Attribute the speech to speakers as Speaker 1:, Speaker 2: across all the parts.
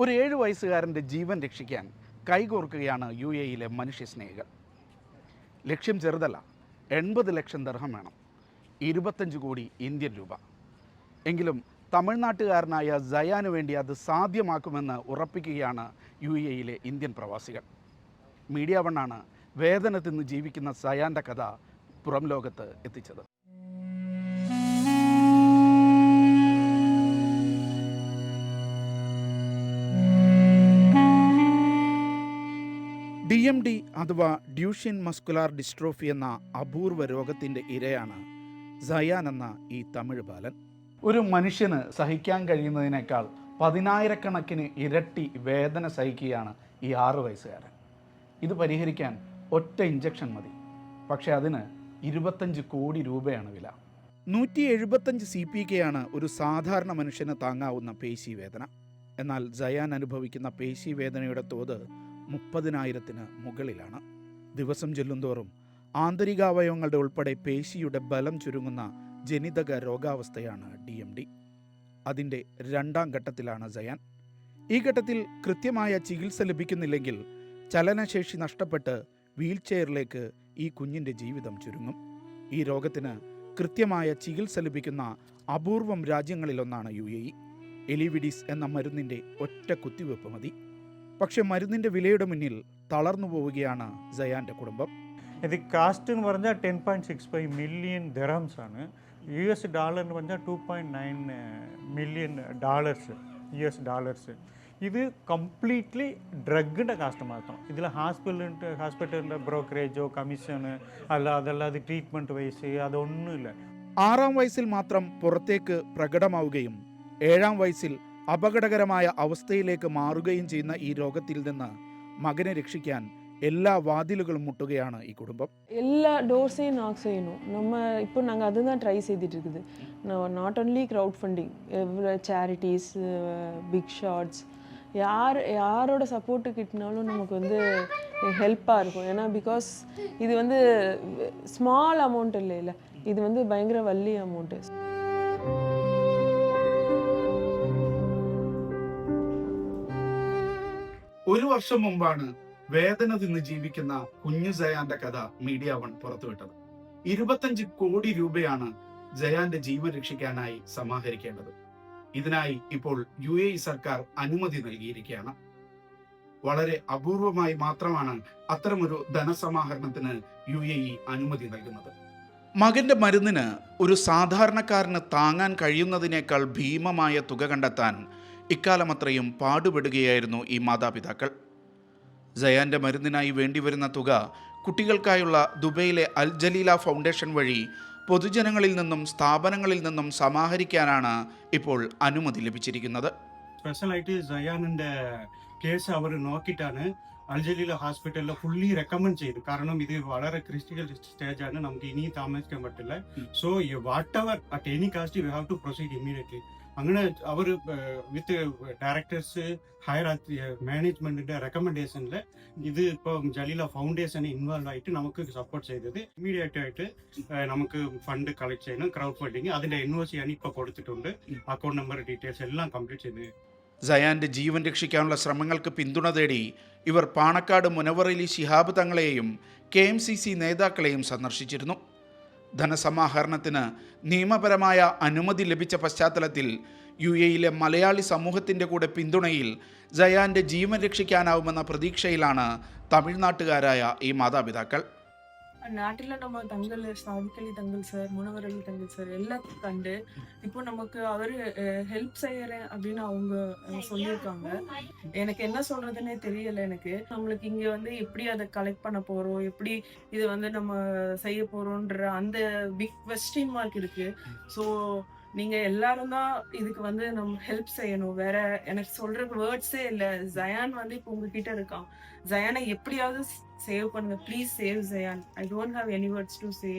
Speaker 1: ഒരു 7 വയസ്സുകാരൻ്റെ ജീവൻ രക്ഷിക്കാൻ കൈകോർക്കുകയാണ് UAE-യിലെ മനുഷ്യസ്നേഹികൾ. ലക്ഷ്യം ചെറുതല്ല, 80 ലക്ഷം ദിർഹം വേണം, 25 കോടി ഇന്ത്യൻ രൂപ. എങ്കിലും തമിഴ്നാട്ടുകാരനായ സയാനു വേണ്ടി അത് സാധ്യമാക്കുമെന്ന് ഉറപ്പിക്കുകയാണ് UAE-യിലെ ഇന്ത്യൻ പ്രവാസികൾ. മീഡിയ വണ്ണാണ് വേദന തിന്ന് ജീവിക്കുന്ന സയാൻ്റെ കഥ പുറം ലോകത്ത് എത്തിച്ചത്. DMD അഥവാ ഡ്യൂഷ്യൻ മസ്കുലാർ ഡിസ്ട്രോഫി എന്ന അപൂർവ രോഗത്തിൻ്റെ ഇരയാണ് സയാൻ എന്ന ഈ തമിഴ് ബാലൻ. ഒരു മനുഷ്യന് സഹിക്കാൻ കഴിയുന്നതിനേക്കാൾ 10,000-കണക്കിന് ഇരട്ടി വേദന സഹിക്കുകയാണ് ഈ 6 വയസ്സുകാരൻ. ഇത് പരിഹരിക്കാൻ ഒറ്റ ഇഞ്ചക്ഷൻ മതി. പക്ഷേ അതിന് 25 കോടി രൂപയാണ് വില. 175 CPK ആണ് ഒരു സാധാരണ മനുഷ്യന് താങ്ങാവുന്ന പേശീവേദന. എന്നാൽ സയാൻ അനുഭവിക്കുന്ന പേശീവേദനയുടെ തോത് 30,000-ന് മുകളിലാണ്. ദിവസം ചെല്ലുന്തോറും ആന്തരികാവയവങ്ങളുടെ ഉൾപ്പെടെ പേശിയുടെ ബലം ചുരുങ്ങുന്ന ജനിതക രോഗാവസ്ഥയാണ് DMD. അതിൻ്റെ 2ാം ഘട്ടത്തിലാണ് സയാൻ. ഈ ഘട്ടത്തിൽ കൃത്യമായ ചികിത്സ ലഭിക്കുന്നില്ലെങ്കിൽ ചലനശേഷി നഷ്ടപ്പെട്ട് വീൽചെയറിലേക്ക് ഈ കുഞ്ഞിൻ്റെ ജീവിതം ചുരുങ്ങും. ഈ രോഗത്തിന് കൃത്യമായ ചികിത്സ ലഭിക്കുന്ന അപൂർവം രാജ്യങ്ങളിലൊന്നാണ് UAE. എലിവിഡിസ് എന്ന മരുന്നിൻ്റെ ഒറ്റ കുത്തിവെപ്പ് മതി. പക്ഷെ മരുന്നിൻ്റെ വിലയുടെ മുന്നിൽ തളർന്നു പോവുകയാണ് സയാൻ്റെ കുടുംബം.
Speaker 2: ഇത് കാസ്റ്റ് എന്ന് പറഞ്ഞാൽ 10.65 മില്യൺ ദിർഹംസ് ആണ്. US ഡോളറിന് പറഞ്ഞാൽ 2.9 മില്യൺ US ഡോളേഴ്സ്. ഇത് കംപ്ലീറ്റ്ലി ഡ്രഗിൻ്റെ കാസ്റ്റ് മാത്രം. ഇതിൽ ഹോസ്പിറ്റലിൻ്റെ ബ്രോക്കറേജോ കമ്മീഷന് അതല്ലാതെ ട്രീറ്റ്മെൻറ്റ് വൈസ് അതൊന്നുമില്ല.
Speaker 1: 6ാം വയസ്സിൽ മാത്രം പുറത്തേക്ക് പ്രകടമാവുകയും 7ാം വയസ്സിൽ അപകടകരമായ അവസ്ഥയിലേക്ക് മാറുകയും ചെയ്യുന്ന ഈ രോഗത്തിൽ നിന്ന് മകനെ രക്ഷിക്കാൻ എല്ലാ വാതിലുകളും മുട്ടുകയാണ് ഈ കുടുംബം.
Speaker 3: എല്ലാ ഡോർஸையும் நாக் செய்யணும். இப்போ நாங்கள் அதுதான் ட்ரை செய்துட்டு இருக்குது. Not only crowd funding, charities, big shots, யாரோட சப்போர்ட்டு கிட்டினாலும் நமக்கு ஹெல்ப்பாக இருக்கும். ஏன்னா பிகாஸ் இது ஸ்மால் அமௌண்ட் இல்லை, இது பயங்கர வள்ளி அமௌண்ட்டு.
Speaker 1: ഒരു വർഷം മുമ്പാണ് വേദന തിന്ന് ജീവിക്കുന്ന കുഞ്ഞു സയാന്റെ കഥ മീഡിയ വൺ പുറത്തുവിട്ടത്. 25 കോടി രൂപയാണ് സയാന്റെ ജീവൻ രക്ഷിക്കാനായി സമാഹരിക്കേണ്ടത്. ഇതിനായി ഇപ്പോൾ UAE സർക്കാർ അനുമതി നൽകിയിരിക്കുകയാണ്. വളരെ അപൂർവമായി മാത്രമാണ് അത്തരമൊരു ധനസമാഹരണത്തിന് UAE അനുമതി നൽകുന്നത്. മകന്റെ മരുന്നിന് ഒരു സാധാരണക്കാരന് താങ്ങാൻ കഴിയുന്നതിനേക്കാൾ ഭീമമായ തുക കണ്ടെത്താൻ ഇക്കാലമത്രയും പാടുപെടുകയായിരുന്നു ഈ മാതാപിതാക്കൾ. സയാന്റെ മരുന്നിനായി വേണ്ടിവരുന്ന തുക കുട്ടികൾക്കായുള്ള ദുബൈയിലെ അൽ ജലീല ഫൗണ്ടേഷൻ വഴി പൊതുജനങ്ങളിൽ നിന്നും സ്ഥാപനങ്ങളിൽ നിന്നും സമാഹരിക്കാനാണ് ഇപ്പോൾ അനുമതി ലഭിച്ചിരിക്കുന്നത്.
Speaker 4: സ്പെഷ്യലായിട്ട് സയാനിന്റെ കേസ് അവർ നോക്കിയിട്ടാണ് അൽ ജലീല ഹോസ്പിറ്റലിൽ ഫുള്ളി റെക്കമെൻഡ് ചെയ്തു. കാരണം ഇത് വളരെ ക്രിട്ടിക്കൽ സ്റ്റേജ് ആണ്, നമുക്ക് ഇനി താമസിക്കാൻ പറ്റില്ല. So whatever at any cost you have to proceed immediately. അങ്ങനെ അവർ വിത്ത് ഡയറക്ടേഴ്സ് ഹയർ മാനേജ്മെന്റിന്റെ റെക്കമെൻഡേഷനിൽ ഇത് ഇപ്പം ജലീല ഫൗണ്ടേഷൻ ഇൻവോൾവ് ആയിട്ട് നമുക്ക് സപ്പോർട്ട് ചെയ്തത്. ഇമ്മീഡിയറ്റ് ആയിട്ട് നമുക്ക് ഫണ്ട് കളക്ട് ചെയ്യണം, ക്രൗഡ് ഫണ്ടിങ്. അതിന്റെ NOC ആണ് ഇപ്പൊ കൊടുത്തിട്ടുണ്ട്. അക്കൗണ്ട് നമ്പർ ഡീറ്റെയിൽസ് എല്ലാം കംപ്ലീറ്റ് ചെയ്ത്.
Speaker 1: സയാന്റെ ജീവൻ രക്ഷിക്കാനുള്ള ശ്രമങ്ങൾക്ക് പിന്തുണ തേടി ഇവർ പാണക്കാട് മുനവറലി ശിഹാബ് തങ്ങളെയും KMCC നേതാക്കളെയും സന്ദർശിച്ചിരുന്നു. ധനസമാഹരണത്തിന് നിയമപരമായ അനുമതി ലഭിച്ച പശ്ചാത്തലത്തിൽ UAE-യിലെ മലയാളി സമൂഹത്തിൻ്റെ കൂടെ പിന്തുണയിൽ സയാന്റെ ജീവൻ രക്ഷിക്കാനാവുമെന്ന പ്രതീക്ഷയിലാണ് തമിഴ്നാട്ടുകാരായ ഈ മാതാപിതാക്കൾ.
Speaker 5: நாட்டில் நம்ம தங்கள் சாதிக்கலி தங்கள் சார், முனவரலி தங்கள் சார் எல்லாத்தையும் கண்டு இப்போ நமக்கு அவர் ஹெல்ப் செய்யறேன் அப்படின்னு அவங்க சொல்லியிருக்காங்க. எனக்கு என்ன சொல்றதுன்னே தெரியல. எனக்கு நம்மளுக்கு இங்க எப்படி அதை கலெக்ட் பண்ண போறோம், எப்படி இது நம்ம செய்ய போறோம்ன்ற அந்த பிக் கொஸ்டின் மார்க் இருக்கு. ஸோ நீங்க எல்லாரும் தான் இதுக்கு நம்ம ஹெல்ப் செய்யணும். வேற எனக்கு சொல்றதுக்கு வேர்ட்ஸே இல்லை. சயான் இப்போ உங்ககிட்ட இருக்கான். சயானை எப்படியாவது சேவ் பண்ணுங்க, please save Sayan. I don't have any words to say.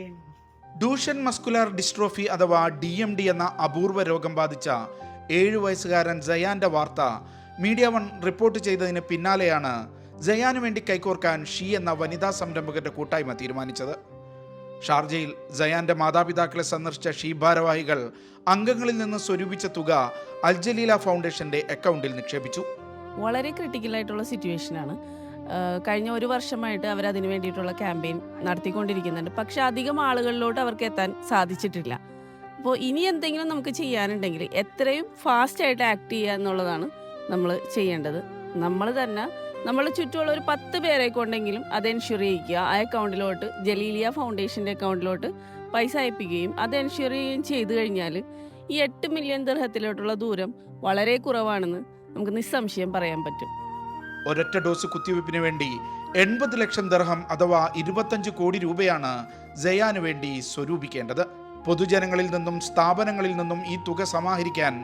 Speaker 1: Duchenne muscular dystrophy അഥവാ DMD എന്ന അപൂർവ രോഗം ബാധിച്ച 7 വയസ്സുകാരൻ സയാന്റെ വാർത്ത മീഡിയ വൺ റിപ്പോർട്ട് ചെയ്തതിന് പിന്നാലെയാണ് സയാനു വേണ്ടി കൈകോർക്കാൻ ഷീ എന്ന വനിതാ സംരംഭകരുടെ കൂട്ടായ്മ തീരുമാനിച്ചത്. ഷാർജയിൽ സയാന്റെ മാതാപിതാക്കളെ സന്ദർശിച്ച ഷീ ഭാരവാഹികൾ അംഗങ്ങളിൽ നിന്ന് സ്വരൂപിച്ച തുക അൽ ജലീല ഫൗണ്ടേഷന്റെ അക്കൗണ്ടിൽ നിക്ഷേപിച്ചു.
Speaker 6: വളരെ ക്രിട്ടിക്കലായിട്ടുള്ള സിറ്റുവേഷനാണ്. കഴിഞ്ഞ 1 വർഷമായിട്ട് അവരതിന് വേണ്ടിയിട്ടുള്ള ക്യാമ്പയിൻ നടത്തിക്കൊണ്ടിരിക്കുന്നുണ്ട്. പക്ഷെ അധികം ആളുകളിലോട്ട് അവർക്ക് എത്താൻ സാധിച്ചിട്ടില്ല. അപ്പോൾ ഇനി എന്തെങ്കിലും നമുക്ക് ചെയ്യാനുണ്ടെങ്കിൽ എത്രയും ഫാസ്റ്റായിട്ട് ആക്ട് ചെയ്യുക എന്നുള്ളതാണ് നമ്മൾ ചെയ്യേണ്ടത്. നമ്മൾ തന്നെ നമ്മൾ ചുറ്റുമുള്ള ഒരു 10 പേരെ കൊണ്ടെങ്കിലും അത് എൻഷുർ ചെയ്യിക്കുക. ആ അക്കൗണ്ടിലോട്ട് ജലീലിയ ഫൗണ്ടേഷൻ്റെ അക്കൗണ്ടിലോട്ട് പൈസ അയപ്പിക്കുകയും അത് എൻഷുർ ചെയ്യുകയും ചെയ്തു കഴിഞ്ഞാൽ ഈ 8 മില്യൺ ദിർഹത്തിലോട്ടുള്ള ദൂരം വളരെ കുറവാണെന്ന് നമുക്ക് നിസ്സംശയം പറയാൻ പറ്റും.
Speaker 1: ഒരൊറ്റ ഡോസ് കുത്തിവയ്പ്പിന് വേണ്ടി 80 ലക്ഷം ദിർഹം അഥവാ 25 കോടി രൂപയാണ് സയാന് വേണ്ടി സ്വരൂപിക്കേണ്ടത്. പൊതുജനങ്ങളിൽ നിന്നും സ്ഥാപനങ്ങളിൽ നിന്നും ഈ തുക സമാഹരിക്കാൻ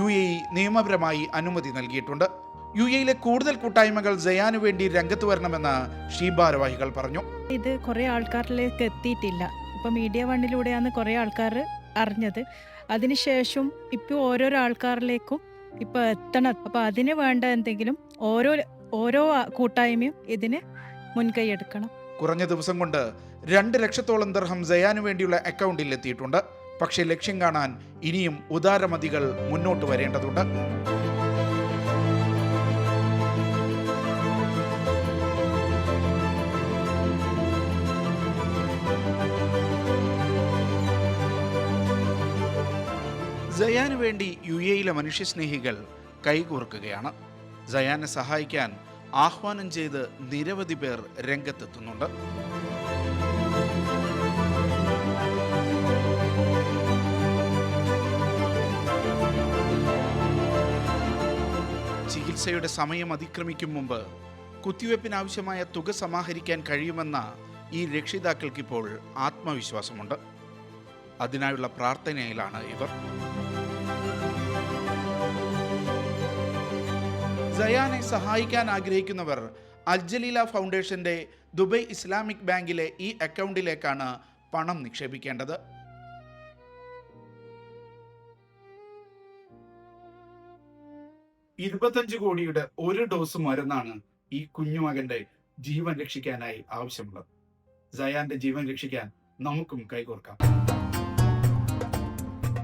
Speaker 1: UAE നിയമപരമായി അനുമതി നൽകിയിട്ടുണ്ട്. UAEയിലെ കൂടുതൽ കൂട്ടായ്മകൾ സയാന് വേണ്ടി രംഗത്ത് വരണമെന്ന് ഷീഭാരവാഹികൾ പറഞ്ഞു.
Speaker 7: ഇത് കുറേ ആൾക്കാരിലേക്ക് എത്തിയിട്ടില്ല. ഇപ്പോൾ മീഡിയ വണ്ണിലൂടെയാണ് കുറേ ആൾക്കാർ അറിഞ്ഞത്. അതിനുശേഷം ഇപ്പോൾ ഓരോരോ ആൾക്കാരിലേക്കും ഇപ്പോൾ എത്തണം. അപ്പോൾ അതിന് വേണ്ട എന്തെങ്കിലും ഓരോ കൂട്ടായ്മയും ഇതിന് മുൻകൈ എടുക്കണം.
Speaker 1: കുറഞ്ഞ ദിവസം കൊണ്ട് 2 ലക്ഷത്തോളം ദിർഹം സയാന് വേണ്ടിയുള്ള അക്കൗണ്ടിൽ എത്തിയിട്ടുണ്ട്. പക്ഷേ ലക്ഷ്യം കാണാൻ ഇനിയും ഉദാരമതികൾ മുന്നോട്ട് വരേണ്ടതുണ്ട്. സയാന് വേണ്ടി UAEയിലെ മനുഷ്യസ്നേഹികൾ കൈകോർക്കുകയാണ്. സയാനെ സഹായിക്കാൻ ആഹ്വാനം ചെയ്ത് നിരവധി പേർ രംഗത്തെത്തുന്നുണ്ട്. ചികിത്സയുടെ സമയം അതിക്രമിക്കും മുമ്പ് കുത്തിവയ്പ്പിനാവശ്യമായ തുക സമാഹരിക്കാൻ കഴിയുമെന്ന ഈ രക്ഷിതാക്കൾക്കിപ്പോൾ ആത്മവിശ്വാസമുണ്ട്. അതിനായുള്ള പ്രാർത്ഥനയിലാണ് ഇവർ. സയാനെ സഹായിക്കാൻ ആഗ്രഹിക്കുന്നവർ അൽജലീല ഫൗണ്ടേഷന്റെ ദുബൈ ഇസ്ലാമിക് ബാങ്കിലെ ഈ അക്കൗണ്ടിലേക്കാണ് പണം നിക്ഷേപിക്കേണ്ടത്. 25 കോടിയുടെ 1 ഡോസ് മരുന്നാണ് ഈ കുഞ്ഞുമകന്റെ ജീവൻ രക്ഷിക്കാനായി ആവശ്യമുള്ളത്. സയാന്റെ ജീവൻ രക്ഷിക്കാൻ നമുക്കും കൈകോർക്കാം.